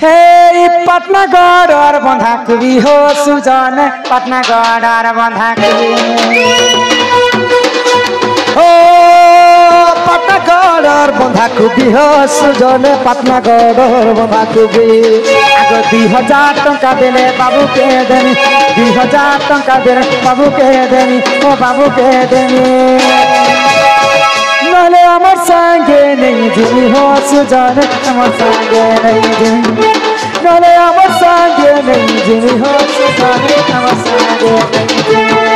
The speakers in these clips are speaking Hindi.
हे पटनागढ़ और बंधाकुबी हो सुजन पटनागढ़ और बंधाकुबी हो पटनागढ़ और बंधाकुबी हो सुजन पटनागढ़ और बंधाकुबी आग 2000 टंका देले बाबू के देनी 2000 टंका देले बाबू के देनी ओ बाबू के देनी नले अमर संगे नहीं जिमी हो सुजन अमर संगे नहीं जिमी नले अमर संगे नहीं जिमी हो सुजन अमर संगे नहीं जिमी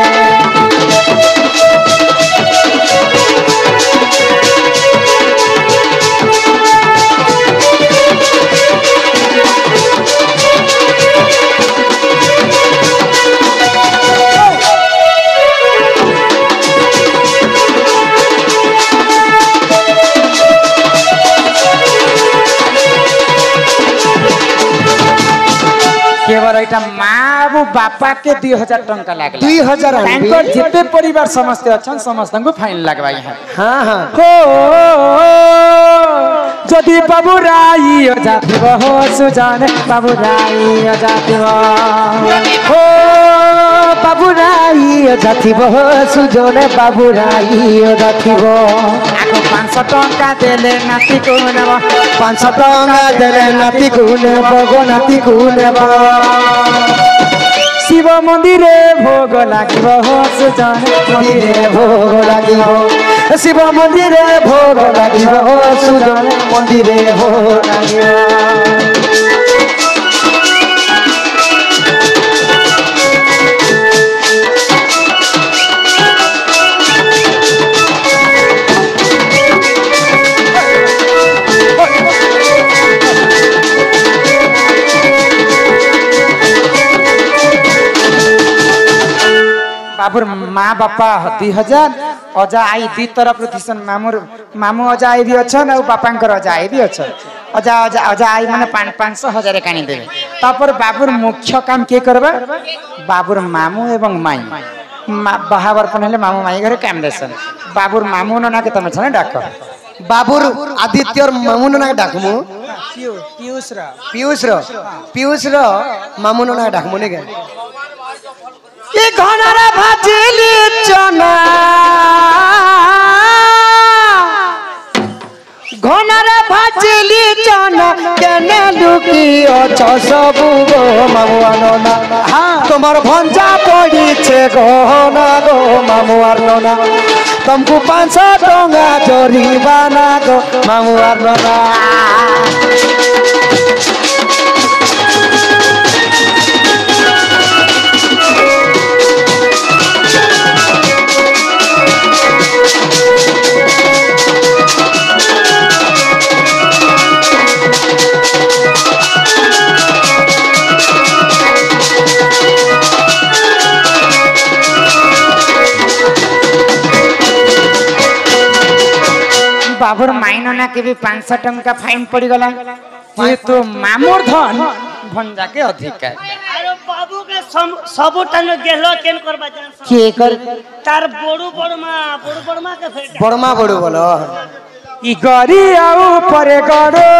केवल एटा माँ बापा के 2000 टंका लागला 2000 जिते परिवार समस्त अच्छा समस्त को फाइन लगवाई है हाँ हाँ हो जदि बाबू राई जातिब हो सुजन बाबू राई जातिब हो बाबू राई जातिब हो सुजन बाबू राई जातिब आगो 500 टंका देले नाती को नेब 500 टंका देले नाती को नेब गो नाती को नेब शिव मंदिरे भोग लागिब हो सुजन मंदिरे भोग लागिब शिव मंदिरे भोग लागिब हो सुजन मंदिरे भोग लागिब बाबूर माँ बापा 2000 अजा आई दी तरफ थिसन मामूर मामू अजा आई भी अच्छन और बापांकर अजा आई भी अच्छन अजा अजा अजा आई माने 500 1000 कानी देबे तापर बाबूर मुख्य काम के करबा बाबूर मामू एवं माई बाहावर पनले मामू माई घरे काम देसन बाबूर मामू नना के तमे छने डाक बाबूर आदित्य और मामू नना के डाकमु पीयूष रो मामू नना के डाकमु ने के ये घनारा भाजिली चना घनारा भाजिली चना केने लुकी अछ सबु गो मामुआ नना तुम्हार भंजा पड़ी छे गहना गो मामुआर नना तुमको 500 टंका जरिमाना गो मामुआर नना बाबूर माइनना के भी 500 टंका फाइन पड़ी गला ये तो मामूर धन भंजा के अधिक है अरे बाबू के सब टन गेलो केन करबा जान के कर तार बड़ू बड़मा के फेट बड़मा बड़ू बोलो ई गरी आउ परे गड़ो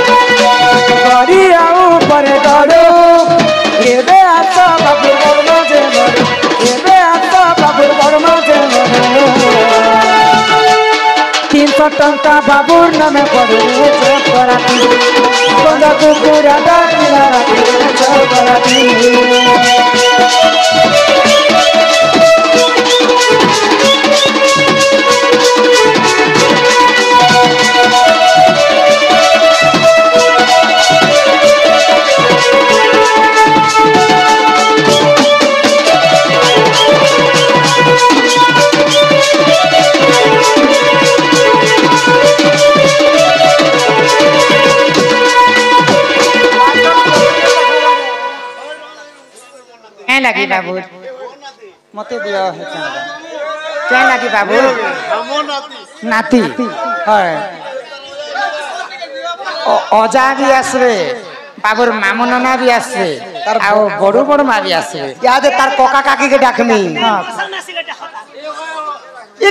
गरी आउ परे गड़ो एबे आता बाबू बड़मा जे मरो एबे आता बाबू बड़मा जे मरो 300 टंका बाबूर नामे पड़ो चोट कराती बंदा कुकुरा डाकिला राती चोट कराती लगी बाबू मते दियो है क्या लगी बाबू नाती है अजा भी आसबे बाबूर मामू नना भी आसबे आउ बड़ू बड़ मा भी आसबे याद तार कोका काकी के डाकमी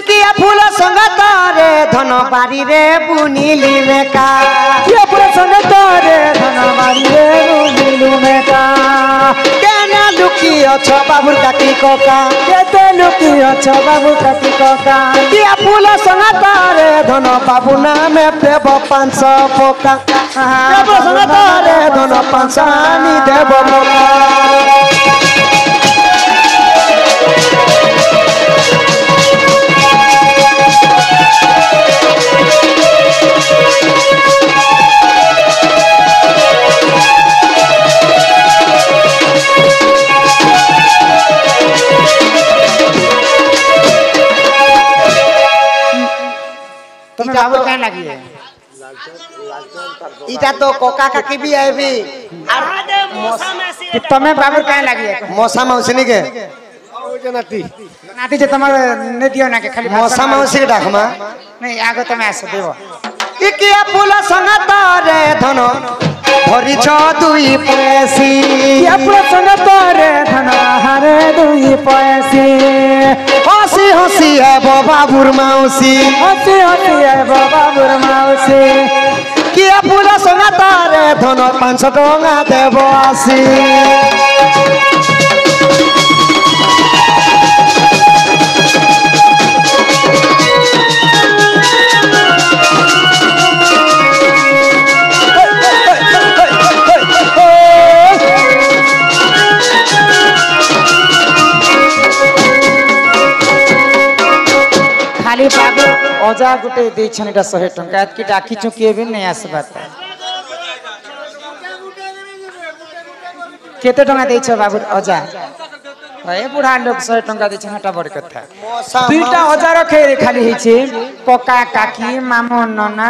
किया फूल संगत रे धन बारी रे बुनिली में का किया फूल संगत रे धन बारी रे बुनिली में का केना लुकी अछ बाबुर काकी कोका केते लुकी अछ बाबुर काकी कोका किया फूल संगत रे धन बाबू नाम देव 500 पोका देव संगत रे धन 500 नी देव पोका तुम्हें बाबू क्या लगी है इटा तो कोका काकी भी है भी तुम्हें बाबू क्या लगी है मौसा मौसनी के नाती नाती जे तुम्हारे ने दियो ना के खाली मौसा मौसी के डाकमा नहीं आगो तुम्हें आसो देबो किया फूल संगत रे धन धरी छ दुई पैसी किया फूल संगत रे धन हारे दुई पैसी हसी हसी है बाबुर मौसी हसी हसी है बाबुर मौसी किया फूल संगत रे धन 500 टका देव आसी खाली बाबू अजा गुटे दे छन एटा 100 टका की डाकी चुकी भी नहीं आसबात केते टका दे छ बाबू अजा ए बुढ़ा लोग 100 टका दे छन हटा बड़ कथा दुईटा अजा रखे खाली हिचे पका काकी मामू नना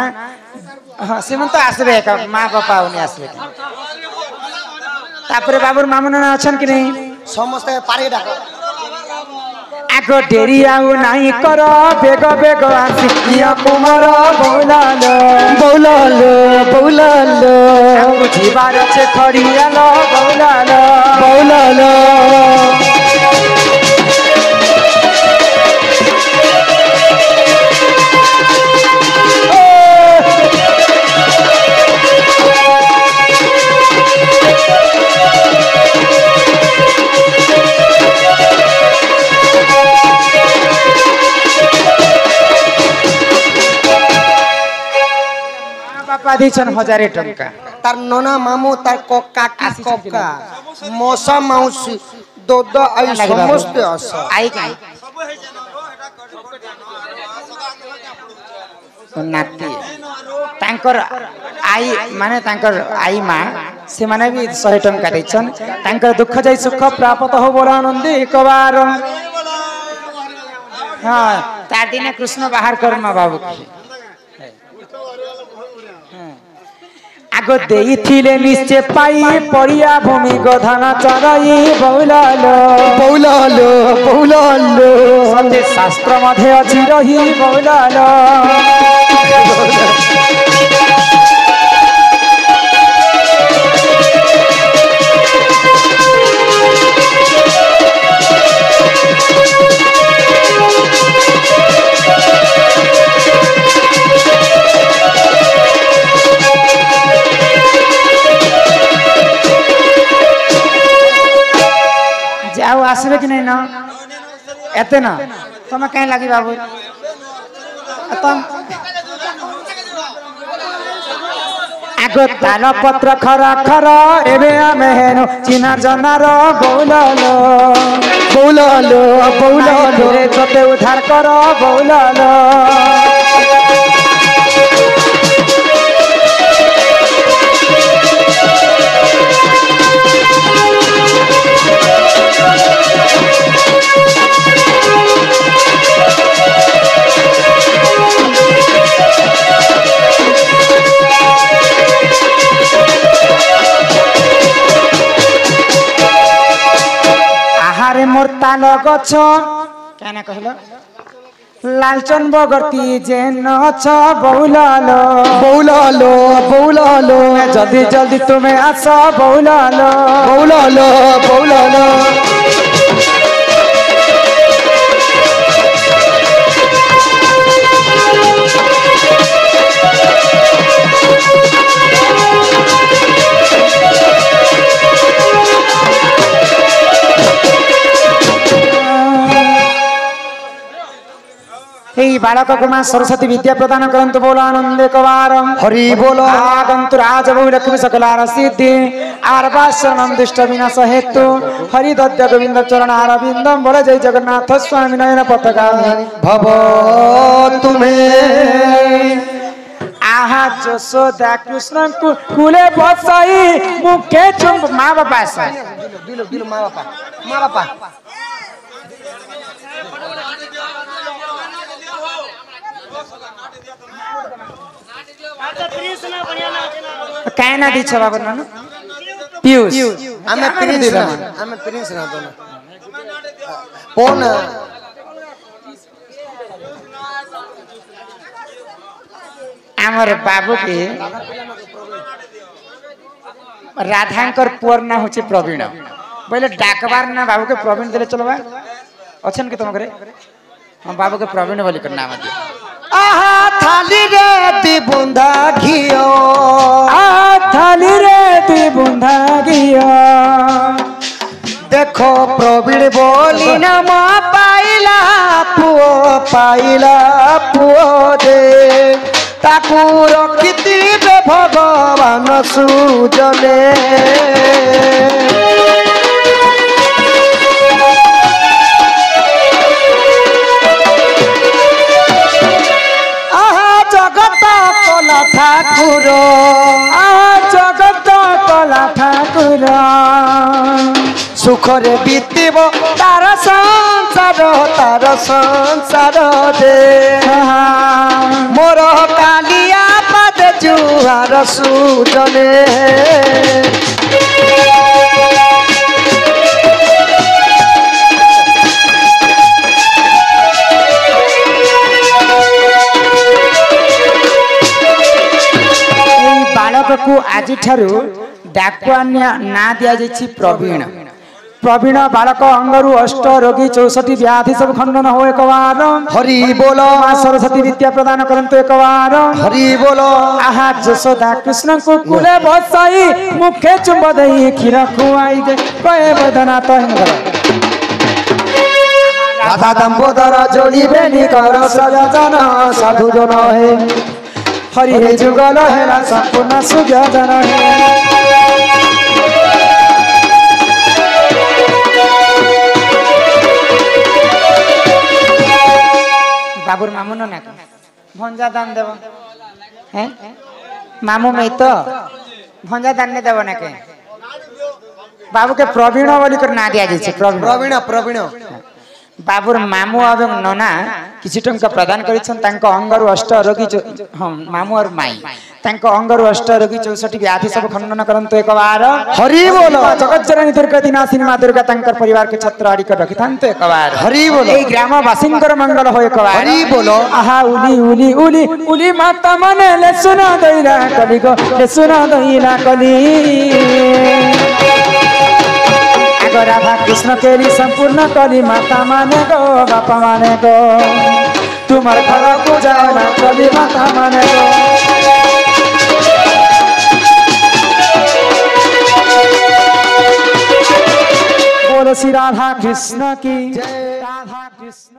हां सेमन तो आसबे का मां बापा उनी आसबे तापरे बाबूर मामू नना अछन कि नहीं समस्त पारे डाको आगो डेरी आउ नाही कर बेग बेग आसी किया कुमार बौलालो बौलालो बौलालो बुझिबार छे खड़ियालो बौलालो बौलालो दिछन 1000 टका तार नोना मामू तार कोका की कोका मौसा मौसी दो आई समस्त आस आई काई नाती तांकर आई माने तांकर आई मां से माने भी 100 टका दिछन तांकर दुख जाई सुख प्राप्त हो बोला आनंद एक बार हां तार दिने कृष्ण बाहर कर्मा बाबू आगो देइथिले निश्चय पाई पड़िया भूमि गधाना चराई बौलालो बौलालो बौलालो सत्य शास्त्र मध्ये अछि रही बौलालो जाओ आसबे कि नहीं ना एते ना तुम कहीं लगी बाबू तुम आगो ताल पत्र खरा खरा एबे आमे हेनु चिना जनार बौलालो बौलालो बौलालो रे तते उधार कर बौलालो आहारे मोर ताल गछ केना कहलो लालचन बगरती जेन छ बौलालो बौलालो बौलालो जल्दी जल्दी तुम्हें आस बौलालो बौलालो बौलालो এই বালক को मां सरस्वती विद्या प्रदान करंतु बोलो आनंद कवार हरि बोलो आगंतु राजभौ लक्ष्मी सकलार सिद्धि आर्वाशरणं दुष्ट विनाश हेतु हरिदत्त गोविंद चरण अरविंदम बोले जय जगन्नाथ स्वामी नयन पताका भव तुम्हें आहा जसोदा कृष्ण कुले बसाई मुखे चुंब माँ बापा से दिलो माँ बापा अच्छा प्रिंस ना बढ़िया ना काय ना दी छ बाबा नानु पीयूष आमे प्रिंस ना तो कौन आमर बाबू के राधांकर पुअर ना होचे प्रवीण बोले डाकबार ना बाबू के प्रवीण देले चलो बा अछन के तुम करे हम बाबू के प्रवीण बोली कर नाम दे आहा थाली रे दी बुंदा घियो थाली रे दी बुंदा घियो देखो प्रवीण बोली नाम पाइला पुओ दे ताकू रखिथिबे भगवान सुजने आहा जगत कला ठाकुर जगत कला ठाकुर सुखरे बीतिब तार संसार दे मोर कालिया पाद जुआर सुजने बालक को आज ठारू डाकुआ ना दिया जाइछि प्रवीण प्रवीण बालक अंगरु अष्ट रोगी 64 व्याधि सब खंडन हो एक बार हरि बोलो मां सरस्वती विद्या प्रदान करंतु एक बार हरि बोलो आहा जसोदा कृष्ण को कुले बसाई मुखे चुंब दई खीर खुआई दे कहे वेदना तो हिंगर राधा दामोदर जोड़ी बेनी कर सजन साधु जन हे हरि हे जुगल हेला संपूर्ण सुजन हे बाबूर मामू न ना भंजा दान देव हैं मामू में तो भंजा दान ने देव ना के बाबू के प्रवीण बोली कर ना दिया जाइछे प्रवीण बाबूर मामू एवं नना किछि टंका प्रदान करिछन तांको अंगरु अष्ट रोगी हम मामू और माई तांको अंगरु अष्ट रोगी 64 व्याधि सब खंडन करंतु एक बार हरि बोलो जगत जननी दुर्गा दिनाशिनी मां दुर्गा तांकर परिवार के छत्र आड़ी कर रखिथांतु एक बार हरि बोलो ए ग्राम वासिंकर मंगल हो एक बार हरि बोलो आहा उली माता मने ले सुना दैला कली गो ले सुना दैला कली राधा कृष्ण केली संपूर्ण कली माता माने गो बापा माने गो तुम्हार घर को जाओ ना कली माता माने गो बोलो श्री राधा कृष्ण की जय राधा कृष्ण।